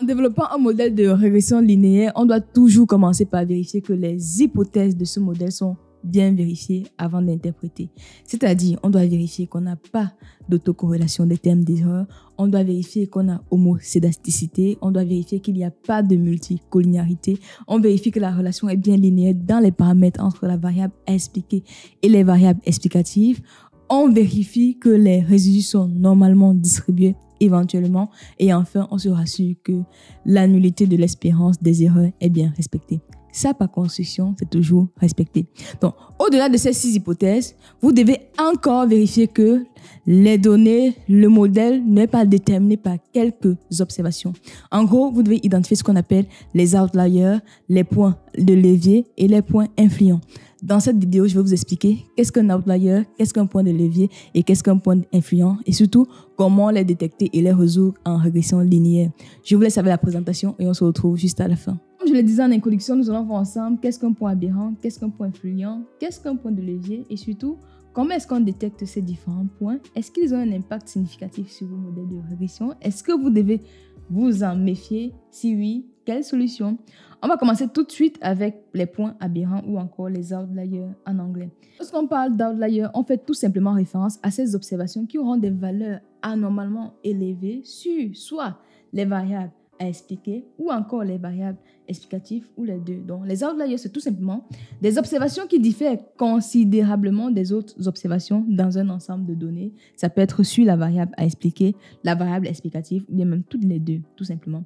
En développant un modèle de régression linéaire, on doit toujours commencer par vérifier que les hypothèses de ce modèle sont bien vérifiées avant d'interpréter. C'est-à-dire, on doit vérifier qu'on n'a pas d'autocorrélation des termes d'erreur, on doit vérifier qu'on a homocédasticité, on doit vérifier qu'il n'y a pas de multicollinéarité, on vérifie que la relation est bien linéaire dans les paramètres entre la variable à expliquer et les variables explicatives. On vérifie que les résidus sont normalement distribués éventuellement. Et enfin, on se rassure que la nullité de l'espérance des erreurs est bien respectée. Ça, par construction, c'est toujours respecté. Donc, au-delà de ces 6 hypothèses, vous devez encore vérifier que les données, le modèle n'est pas déterminé par quelques observations. En gros, vous devez identifier ce qu'on appelle les outliers, les points de levier et les points influents. Dans cette vidéo, je vais vous expliquer qu'est-ce qu'un outlier, qu'est-ce qu'un point de levier et qu'est-ce qu'un point influent et surtout comment les détecter et les résoudre en régression linéaire. Je vous laisse avec la présentation et on se retrouve juste à la fin. Comme je le disais en introduction, nous allons voir ensemble qu'est-ce qu'un point aberrant, qu'est-ce qu'un point influent, qu'est-ce qu'un point de levier et surtout comment est-ce qu'on détecte ces différents points. Est-ce qu'ils ont un impact significatif sur vos modèles de régression? Est-ce que vous devez vous en méfier? Si oui, quelle solution? On va commencer tout de suite avec les points aberrants ou encore les outliers en anglais. Lorsqu'on parle d'outliers, on fait tout simplement référence à ces observations qui auront des valeurs anormalement élevées sur soit les variables à expliquer ou encore les variables explicatives ou les deux. Donc, les outliers, c'est tout simplement des observations qui diffèrent considérablement des autres observations dans un ensemble de données. Ça peut être sur la variable à expliquer, la variable explicative ou bien même toutes les deux, tout simplement.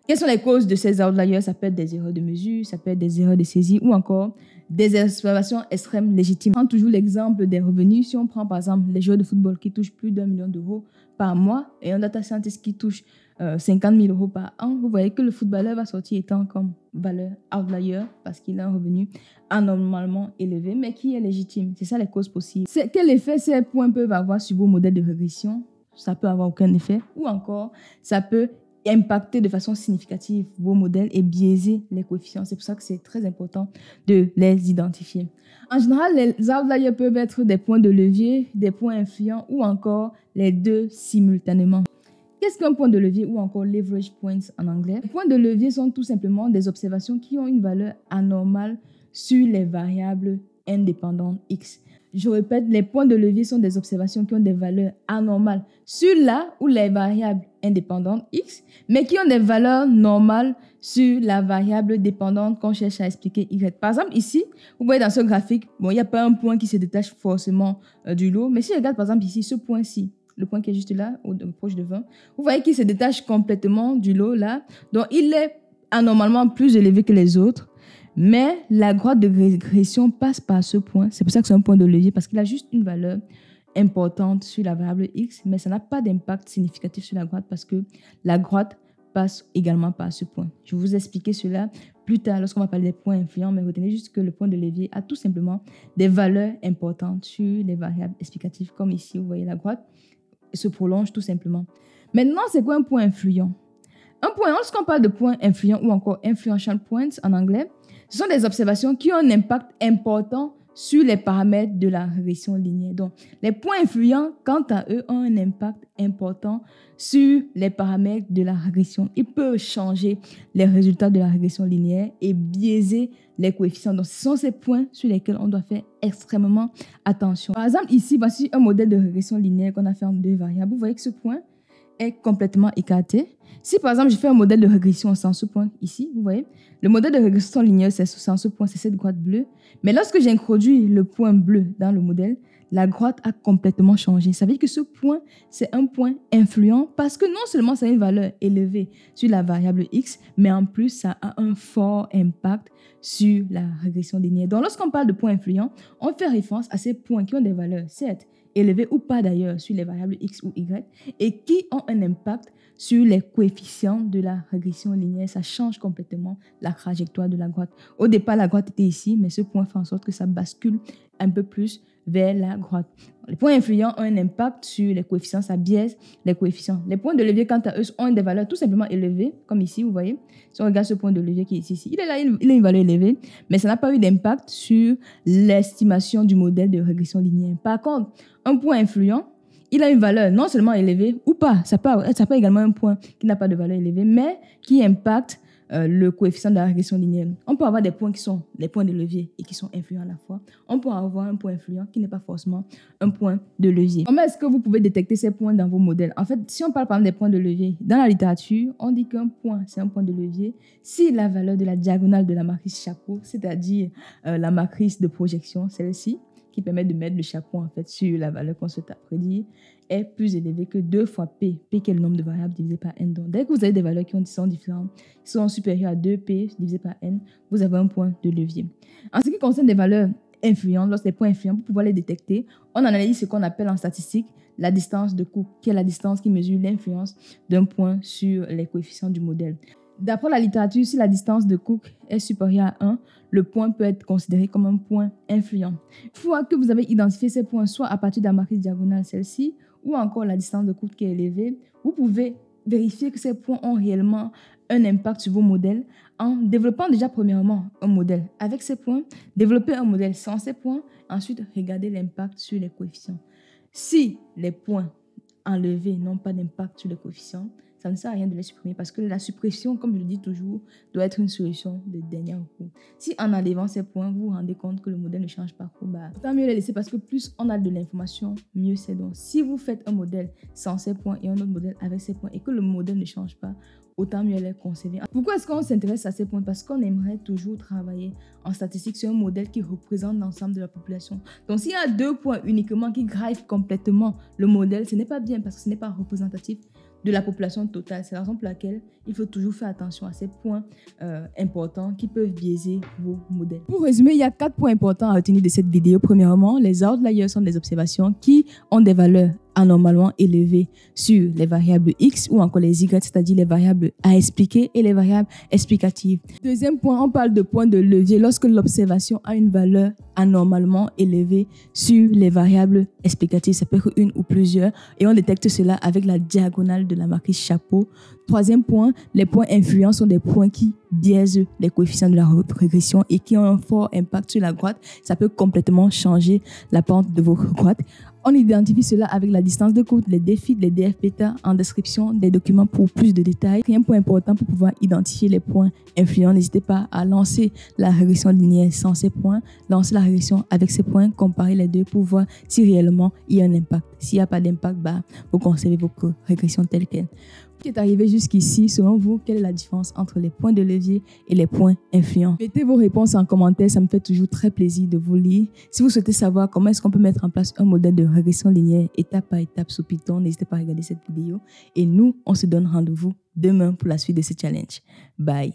Quelles sont les causes de ces outliers? Ça peut être des erreurs de mesure, ça peut être des erreurs de saisie ou encore des observations extrêmes légitimes. On prend toujours l'exemple des revenus. Si on prend par exemple les joueurs de football qui touchent plus d'1 million d'euros par mois et un data scientist qui touche 50 000 euros par an, vous voyez que le footballeur va sortir étant comme valeur outlier parce qu'il a un revenu anormalement élevé mais qui est légitime. C'est ça les causes possibles. Quel effet ces points peuvent avoir sur vos modèles de régression? Ça peut avoir aucun effet ou encore ça peut impacter de façon significative vos modèles et biaiser les coefficients. C'est pour ça que c'est très important de les identifier. En général, les outliers peuvent être des points de levier, des points influents ou encore les deux simultanément. Qu'est-ce qu'un point de levier ou encore leverage points en anglais? Les points de levier sont tout simplement des observations qui ont une valeur anormale sur les variables indépendantes X. Je répète, les points de levier sont des observations qui ont des valeurs anormales sur la ou les variables indépendantes X, mais qui ont des valeurs normales sur la variable dépendante qu'on cherche à expliquer Y. Par exemple, ici, vous voyez dans ce graphique, bon, il n'y a pas un point qui se détache forcément du lot, mais si je regarde par exemple ici, ce point-ci, le point qui est juste là, proche de 20, vous voyez qu'il se détache complètement du lot là. Donc, il est anormalement plus élevé que les autres. Mais la droite de régression passe par ce point. C'est pour ça que c'est un point de levier parce qu'il a juste une valeur importante sur la variable X, mais ça n'a pas d'impact significatif sur la droite parce que la droite passe également par ce point. Je vais vous expliquer cela plus tard lorsqu'on va parler des points influents, mais retenez juste que le point de levier a tout simplement des valeurs importantes sur les variables explicatives, comme ici, vous voyez la droite se prolonge tout simplement. Maintenant, c'est quoi un point influent? Un point, lorsqu'on parle de point influent ou encore influential points en anglais, ce sont des observations qui ont un impact important sur les paramètres de la régression linéaire. Donc, les points influents, quant à eux, ont un impact important sur les paramètres de la régression. Ils peuvent changer les résultats de la régression linéaire et biaiser les coefficients. Donc, ce sont ces points sur lesquels on doit faire extrêmement attention. Par exemple, ici, voici un modèle de régression linéaire qu'on a fait en 2 variables. Vous voyez que ce point est complètement écarté. Si par exemple je fais un modèle de régression sans ce point ici, vous voyez, le modèle de régression linéaire c'est sans ce point, c'est cette droite bleue. Mais lorsque j'introduis le point bleu dans le modèle, la droite a complètement changé. Ça veut dire que ce point, c'est un point influent parce que non seulement ça a une valeur élevée sur la variable X, mais en plus ça a un fort impact sur la régression linéaire. Donc lorsqu'on parle de points influents, on fait référence à ces points qui ont des valeurs, certes, élevées ou pas d'ailleurs sur les variables X ou Y et qui ont un impact sur les coefficients de la régression linéaire. Ça change complètement la trajectoire de la droite. Au départ, la droite était ici, mais ce point fait en sorte que ça bascule un peu plus vers la droite. Les points influents ont un impact sur les coefficients, ça biaise les coefficients. Les points de levier, quant à eux, ont des valeurs tout simplement élevées, comme ici, vous voyez. Si on regarde ce point de levier qui est ici, il est là, il a une valeur élevée, mais ça n'a pas eu d'impact sur l'estimation du modèle de régression linéaire. Par contre, un point influent, il a une valeur non seulement élevée ou pas. Ça peut également un point qui n'a pas de valeur élevée, mais qui impacte le coefficient de la régression linéaire. On peut avoir des points qui sont les points de levier et qui sont influents à la fois. On peut avoir un point influent qui n'est pas forcément un point de levier. Comment est-ce que vous pouvez détecter ces points dans vos modèles? En fait, si on parle par exemple des points de levier, dans la littérature, on dit qu'un point, c'est un point de levier si la valeur de la diagonale de la matrice chapeau, c'est-à-dire la matrice de projection, celle-ci, qui permet de mettre le chapeau en fait sur la valeur qu'on souhaite prédire, est plus élevé que 2 fois P. P qui est le nombre de variables divisé par N. Donc, dès que vous avez des valeurs qui sont différentes, qui sont supérieures à 2P divisé par N, vous avez un point de levier. En ce qui concerne des valeurs influentes, lorsque les points influents, pour pouvoir les détecter, on analyse ce qu'on appelle en statistique la distance de Cook, qui est la distance qui mesure l'influence d'un point sur les coefficients du modèle. D'après la littérature, si la distance de Cook est supérieure à 1, le point peut être considéré comme un point influent. Une fois que vous avez identifié ces points, soit à partir de la matrice diagonale, celle-ci, ou encore la distance de Cook qui est élevée, vous pouvez vérifier que ces points ont réellement un impact sur vos modèles en développant déjà premièrement un modèle avec ces points, développer un modèle sans ces points, ensuite regarder l'impact sur les coefficients. Si les points enlevés n'ont pas d'impact sur les coefficients, ça ne sert à rien de les supprimer parce que la suppression, comme je le dis toujours, doit être une solution de dernier recours. Si en enlevant ces points, vous vous rendez compte que le modèle ne change pas, tant mieux les laisser parce que plus on a de l'information, mieux c'est. Donc, si vous faites un modèle sans ces points et un autre modèle avec ces points et que le modèle ne change pas, autant mieux les conserver. Pourquoi est-ce qu'on s'intéresse à ces points? Parce qu'on aimerait toujours travailler en statistique sur un modèle qui représente l'ensemble de la population. Donc, s'il y a 2 points uniquement qui grivent complètement le modèle, ce n'est pas bien parce que ce n'est pas représentatif de la population totale. C'est la raison pour laquelle il faut toujours faire attention à ces points importants qui peuvent biaiser vos modèles. Pour résumer, il y a 4 points importants à retenir de cette vidéo. Premièrement, les outliers sont des observations qui ont des valeurs anormalement élevées sur les variables X ou encore les Y, c'est-à-dire les variables à expliquer et les variables explicatives. Deuxième point, on parle de point de levier lorsque l'observation a une valeur anormalement élevée sur les variables explicatives. Ça peut être une ou plusieurs et on détecte cela avec la diagonale de la matrice chapeau. Troisième point, les points influents sont des points qui biaisent les coefficients de la régression et qui ont un fort impact sur la droite. Ça peut complètement changer la pente de vos droites. On identifie cela avec la distance de Cook, les défis, les DF-bêta en description des documents pour plus de détails. Un point important pour pouvoir identifier les points influents. N'hésitez pas à lancer la régression linéaire sans ces points, lancer la régression avec ces points, comparer les deux pour voir si réellement il y a un impact. S'il n'y a pas d'impact, vous conservez vos régressions telles quelles. Qui est arrivé jusqu'ici, selon vous, quelle est la différence entre les points de levier et les points influents? Mettez vos réponses en commentaire, ça me fait toujours très plaisir de vous lire. Si vous souhaitez savoir comment est-ce qu'on peut mettre en place un modèle de régression linéaire étape par étape sous Python, n'hésitez pas à regarder cette vidéo. Et nous, on se donne rendez-vous demain pour la suite de ce challenge. Bye!